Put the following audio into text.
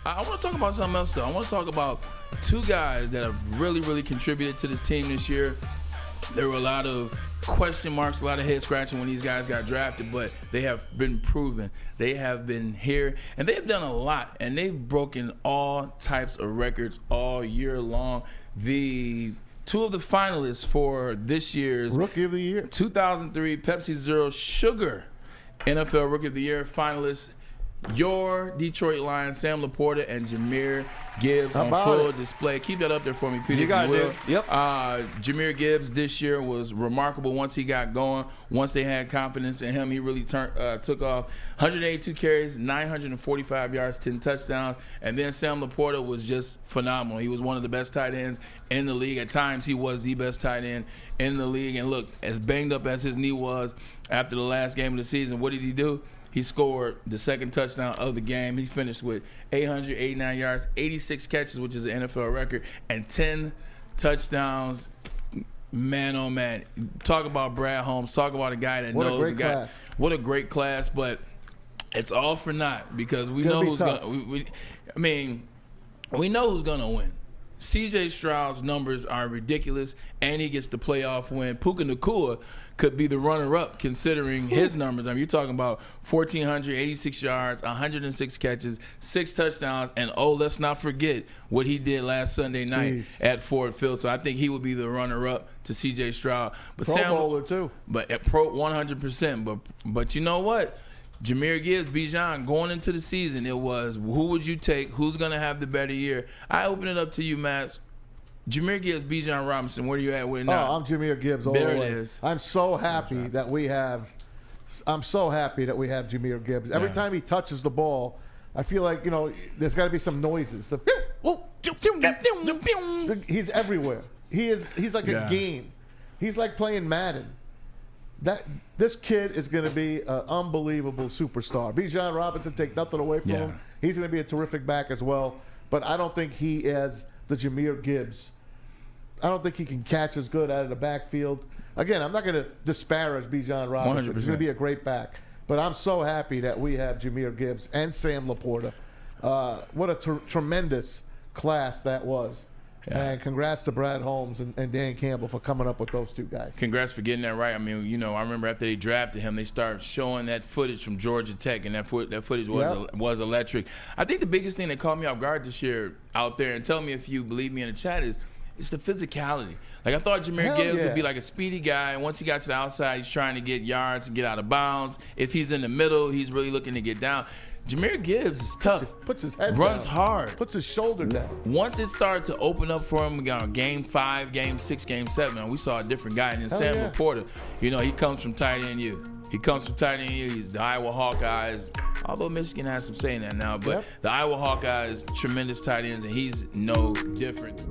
I want to talk about something else, though. I want to talk about two guys that have really, really contributed to this team this year. There were a lot of question marks, a lot of head scratching when these guys got drafted, but they have been proven. They have been here, and they've done a lot, and they've broken all types of records all year long. Two of the finalists for this year's Rookie of the Year 2003 Pepsi Zero Sugar NFL Rookie of the Year finalists, your Detroit Lions, Sam Laporta and Jahmyr Gibbs on full display. Keep that up there for me, Peter. You got it. Yep. Jahmyr Gibbs this year was remarkable once he got going. Once they had confidence in him, he really took off. 182 carries, 945 yards, 10 touchdowns. And then Sam Laporta was just phenomenal. He was one of the best tight ends in the league. At times, he was the best tight end in the league. And look, as banged up as his knee was after the last game of the season, what did he do? He scored the second touchdown of the game. He finished with 889 yards, 86 catches, which is an NFL record, and 10 touchdowns. Man, oh man. Talk about Brad Holmes. Talk about a guy that knows. What a great class. What a great class, but it's all for naught because we know who's going to we know who's going to win. C.J. Stroud's numbers are ridiculous, and he gets the playoff win. Puka Nacua could be the runner-up considering his numbers. I mean, you're talking about 1,486 yards, 106 catches, 6 touchdowns, and let's not forget what he did last Sunday night at Ford Field. So I think he would be the runner-up to C.J. Stroud. But Pro Bowler, too. But at Pro 100%. But you know what? Jahmyr Gibbs, Bijan, going into the season, it was who would you take? Who's going to have the better year? I open it up to you, Matt. Jahmyr Gibbs, Bijan Robinson, where are you at with it now? I'm Jahmyr Gibbs all the way. There it is. I'm so happy that we have Jahmyr Gibbs. Every time he touches the ball, I feel like, there's got to be some noises. He's everywhere. He's like a game. He's like playing Madden. This kid is going to be an unbelievable superstar. Bijan Robinson, take nothing away from him. He's going to be a terrific back as well. But I don't think he is the Jahmyr Gibbs. I don't think he can catch as good out of the backfield. Again, I'm not going to disparage Bijan Robinson. 100%. He's going to be a great back. But I'm so happy that we have Jahmyr Gibbs and Sam Laporta. What a tremendous class that was. Yeah. And congrats to Brad Holmes and Dan Campbell for coming up with those two guys. Congrats for getting that right. I mean, I remember after they drafted him, they started showing that footage from Georgia Tech, and that footage was electric. I think the biggest thing that caught me off guard this year out there, and tell me if you believe me in the chat, is it's the physicality. Like, I thought Jahmyr Gibbs would be like a speedy guy, and once he got to the outside, he's trying to get yards and get out of bounds. If he's in the middle, he's really looking to get down. Jahmyr Gibbs is tough. Puts his head runs down. hard. Puts his shoulder down. Once it started to open up for him, game 5, game 6, game 7, we saw a different guy. And then Sam Laporta, he comes from tight end U. He's the Iowa Hawkeyes. Although Michigan has some say in that now, but the Iowa Hawkeyes, tremendous tight ends, and he's no different.